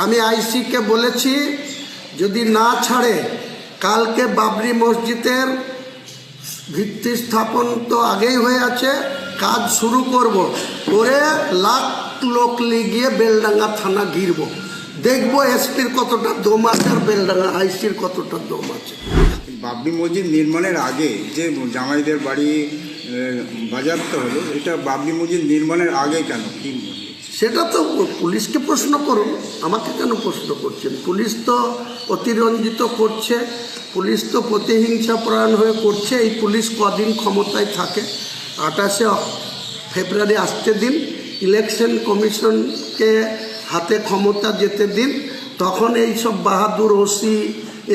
আমি আইসিকে বলেছি যদি না ছাড়ে কালকে বাবরি মসজিদের ভিত্তি স্থাপন তো আগেই হয়ে আছে, কাজ শুরু করব, করে লাখ লোক গিয়ে বেলডাঙ্গা থানা ঘিরব, দেখবো এসপির কতটা দম আছে আর বেলডাঙ্গা আইসির কতটা দম আছে। বাবরি মসজিদ নির্মাণের আগে যে জামাইদের বাড়ি বাজেয়াপ্ত হলো, এটা বাবরি মসজিদ নির্মাণের আগে কেন, কি সেটা তো পুলিশকে প্রশ্ন করুন, আমাকে কেন প্রশ্ন করছেন? পুলিশ তো অতিরঞ্জিত করছে, পুলিশ তো প্রতিহিংসা পরায়ণ হয়ে করছে। এই পুলিশ কদিন ক্ষমতায় থাকে? 28শে ফেব্রুয়ারি আসতে দিন, ইলেকশন কমিশনকে হাতে ক্ষমতা যেতে দিন, তখন এই সব বাহাদুর ওসি,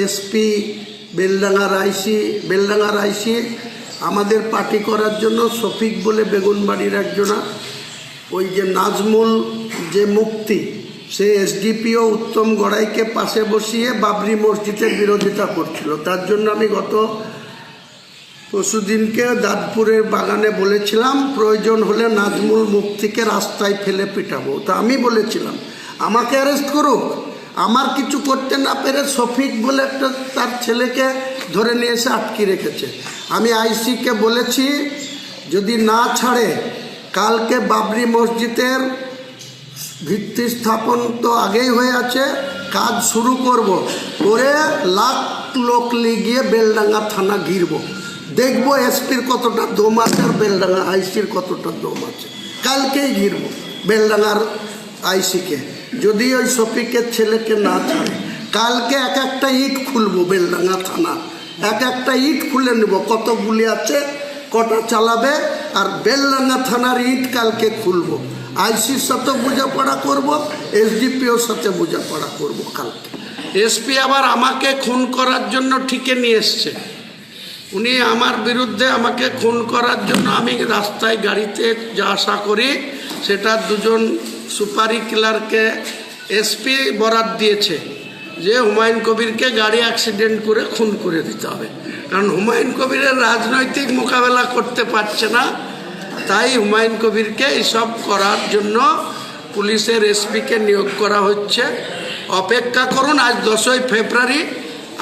এসপি, বেলডাঙ্গার আইসি আমাদের পার্টি করার জন্য শফিক বলে বেগুনবাড়ির একজনা, ওই যে নাজমুল যে মুক্তি, সে এসডিপিও উত্তম গড়াইকে পাশে বসিয়ে বাবরি মসজিদের বিরোধিতা করছিল। তার জন্য আমি গত পরশুদিনকে দাঁতপুরের বাগানে বলেছিলাম প্রয়োজন হলে নাজমুল মুক্তিকে রাস্তায় ফেলে পিটাবো। তা আমি বলেছিলাম আমাকে অ্যারেস্ট করুক, আমার কিছু করতে না পেরে শফিক বলে একটা তার ছেলেকে ধরে নিয়ে এসে আটকে রেখেছে। আমি আইসিকে বলেছি যদি না ছাড়ে কালকে বাবরি মসজিদের ভিত্তি স্থাপন তো আগেই হয়ে আছে, কাজ শুরু করব, করে লাখ লোক গিয়ে বেলডাঙ্গা থানা ঘিরব, দেখবো এসপির কতটা দম আছে আর বেলডাঙ্গা আইসির কতটা দম আছে। কালকেই ঘিরব বেলডাঙ্গার আইসিকে, যদি ওই শফিকের ছেলেকে না ছাড়ে। কালকে এক একটা ইট খুলবো বেলডাঙ্গা থানা, এক একটা ইট খুলে নেব, কত গুলি আছে, কটা চালাবে, আর বেলডাঙ্গা থানার ইট কালকে খুলবো। আইসির সাথে বোঝাপড়া করব, এসডিপিওর সাথে বোঝাপড়া করব কালকে। এসপি আবার আমাকে খুন করার জন্য ঠিকে নিয়ে এসছে, উনি আমার বিরুদ্ধে আমাকে খুন করার জন্য আমি রাস্তায় গাড়িতে যা আশা করি সেটা দুজন সুপারি কিলারকে এসপি বরাত দিয়েছে যে হুমায়ুন কবিরকে গাড়ি অ্যাক্সিডেন্ট করে খুন করে দিতে হবে, কারণ হুমায়ুন কবিরের রাজনৈতিক মোকাবেলা করতে পারছে না, তাই হুমায়ুন কবিরকে এইসব করার জন্য পুলিশের এসপিকে নিয়োগ করা হচ্ছে। অপেক্ষা করুন, আজ 10ই ফেব্রুয়ারি,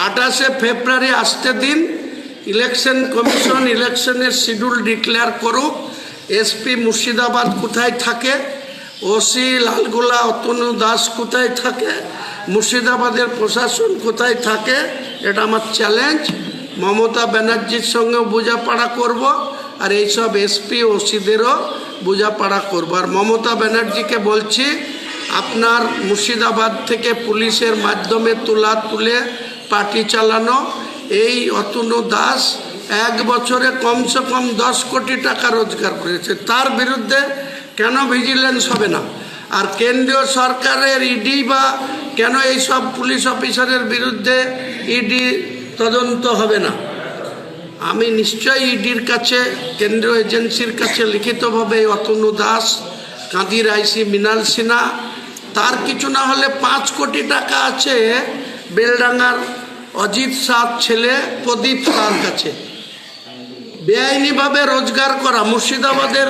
28শে ফেব্রুয়ারি আসতে দিন, ইলেকশন কমিশন ইলেকশনের শিডিউল ডিক্লেয়ার করুক, এসপি মুর্শিদাবাদ কোথায় থাকে, ওসি লালগোলা অতনু দাস কোথায় থাকে, মুর্শিদাবাদের প্রশাসন কোথায় থাকে, এটা আমার চ্যালেঞ্জ। মমতা ব্যানার্জির সঙ্গেও বোঝাপড়া করব, আর এইসব এসপি ওসিদেরও বোঝাপড়া করব। আর মমতা ব্যানার্জিকে বলছি, আপনার মুর্শিদাবাদ থেকে পুলিশের মাধ্যমে তুলে পার্টি চালানো এই অতনু দাস 1 বছরে কমসে কম 10 কোটি টাকা রোজগার করেছে, তার বিরুদ্ধে কেন ভিজিলেন্স হবে না? আর কেন্দ্রীয় সরকারের ইডি বা কেন এইসব পুলিশ অফিসারের বিরুদ্ধে ইডি তদন্ত হবে না? আমি নিশ্চয়ই ইডির কাছে, কেন্দ্রীয় এজেন্সির কাছে লিখিতভাবে অতনু দাস, কাঁদির আইসি মৃণাল সিনহা, তার কিছু না হলে 5 কোটি টাকা আছে বেলডাঙ্গার অজিত শাহ ছেলে প্রদীপ শাহর কাছে, বেআইনিভাবে রোজগার করা। মুর্শিদাবাদের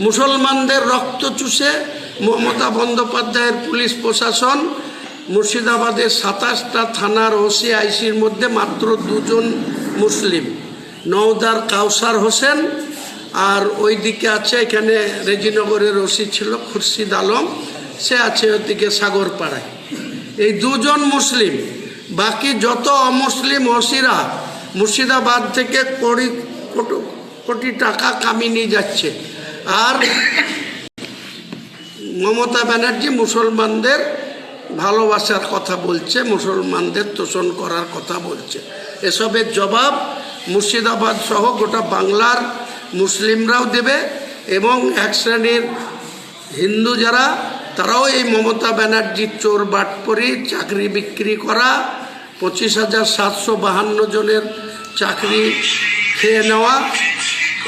মুসলমানদের রক্ত চুষে মমতা বন্দ্যোপাধ্যায়ের পুলিশ প্রশাসন মুর্শিদাবাদের 27টা থানার ওসি আইসির মধ্যে মাত্র 2 জন মুসলিম, নওদার কাউসার হোসেন, আর ওই দিকে আছে এখানে রেজিনগরের ওসি ছিল খুরশিদ আলম, সে আছে ওদিকে সাগরপাড়ায়, এই 2 জন মুসলিম। বাকি যত অমুসলিম ওসিরা মুর্শিদাবাদ থেকে কোটি টাকা কামিয়ে নিয়ে যাচ্ছে। আর মমতা ব্যানার্জি মুসলমানদের ভালোবাসার কথা বলছে, মুসলমানদের তোষণ করার কথা বলছে। এসবের জবাব মুর্শিদাবাদ সহ গোটা বাংলার মুসলিমরাও দেবে, এবং এক শ্রেণীর হিন্দু যারা, তারাও এই মমতা ব্যানার্জির চোর বাটপরি, চাকরি বিক্রি করা, 25,752 জনের চাকরি খেয়ে নেওয়া,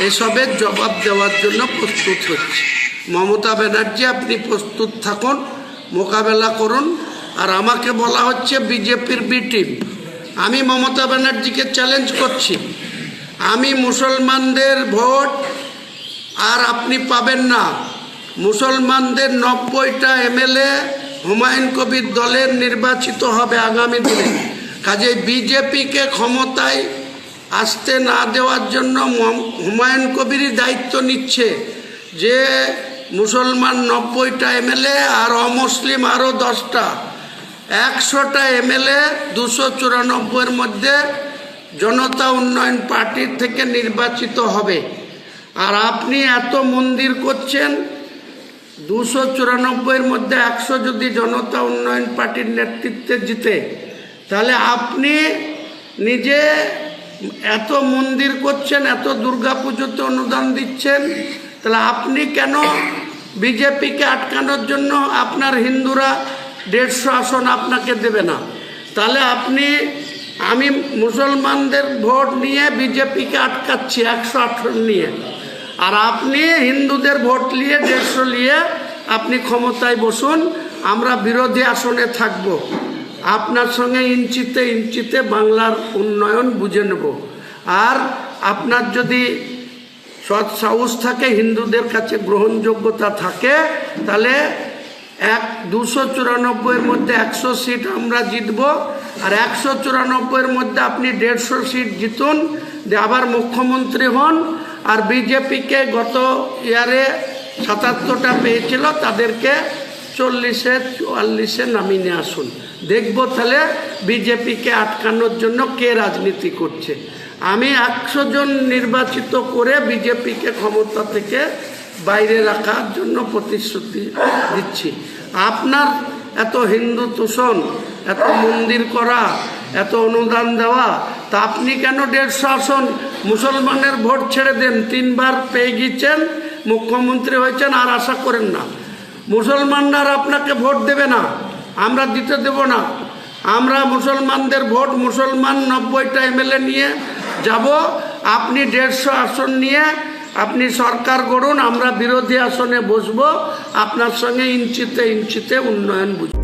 এসবের জবাব দেওয়ার জন্য প্রস্তুত হচ্ছে। মমতা ব্যানার্জি আপনি প্রস্তুত থাকুন, মোকাবেলা করুন। আর আমাকে বলা হচ্ছে বিজেপির বি টিম, আমি মমতা ব্যানার্জিকে চ্যালেঞ্জ করছি, আমি মুসলমানদের ভোট আর আপনি পাবেন না। মুসলমানদের 90টা এমএলএ হুমায়ুন কবির দলের নির্বাচিত হবে আগামী দিনে। কাজে বিজেপিকে ক্ষমতায় আসতে না দেওয়ার জন্য হুমায়ুন কবিরই দায়িত্ব নিচ্ছে যে মুসলমান 90টা এমএলএ আর অমুসলিম আরও 10টা, 100টা এমএলএ 294-এর মধ্যে জনতা উন্নয়ন পার্টির থেকে নির্বাচিত হবে। আর আপনি এত মন্দির করছেন, 294-এর মধ্যে 100 যদি জনতা উন্নয়ন পার্টির নেতৃত্বে জিতে, তাহলে আপনি নিজে এত মন্দির করছেন, এত দুর্গাপুজোতে অনুদান দিচ্ছেন, তাহলে আপনি কেন বিজেপিকে আটকানোর জন্য আপনার হিন্দুরা 150 আসন আপনাকে দেবে না? তাহলে আমি মুসলমানদের ভোট নিয়ে বিজেপিকে আটকাচ্ছি 100 আসন নিয়ে, আর আপনি হিন্দুদের ভোট নিয়ে 150 নিয়ে আপনি ক্ষমতায় বসুন, আমরা বিরোধী আসনে থাকব। আপনার সঙ্গে ইঞ্চিতে ইঞ্চিতে বাংলার উন্নয়ন বুঝে নেব। আর আপনার যদি সৎ সাহস থাকে, হিন্দুদের কাছে গ্রহণযোগ্যতা থাকে, তাহলে 294-এর মধ্যে 100 সিট আমরা জিতব, আর 194-এর মধ্যে আপনি 150 সিট জিতুন, আবার মুখ্যমন্ত্রী হন। আর বিজেপিকে গত ইয়ারে 77টা পেয়েছিল, তাদেরকে 40-44-এ নামিয়ে নিয়ে আসুন। দেখব তাহলে বিজেপিকে আটকানোর জন্য কে রাজনীতি করছে। আমি 100 জন নির্বাচিত করে বিজেপিকে ক্ষমতা থেকে বাইরে রাখার জন্য প্রতিশ্রুতি দিচ্ছি। আপনার এত হিন্দু তোষণ, এত মন্দির করা, এত অনুদান দেওয়া, তা আপনি কেন 150 আসন? মুসলমানের ভোট ছেড়ে দেন, 3বার পেয়ে গিয়েছেন, মুখ্যমন্ত্রী হয়েছেন, আর আশা করেন না। মুসলমানরা আপনাকে ভোট দেবে না, আমরা দিতে দেব না। আমরা মুসলমানদের ভোট, মুসলমান 90টা এমএলএ নিয়ে যাব, আপনি 150 আসন নিয়ে আপনি সরকার গড়ুন, আমরা বিরোধী আসনে বসবো, আপনার সঙ্গে ইঞ্চিতে ইঞ্চিতে উন্নয়ন বুঝব।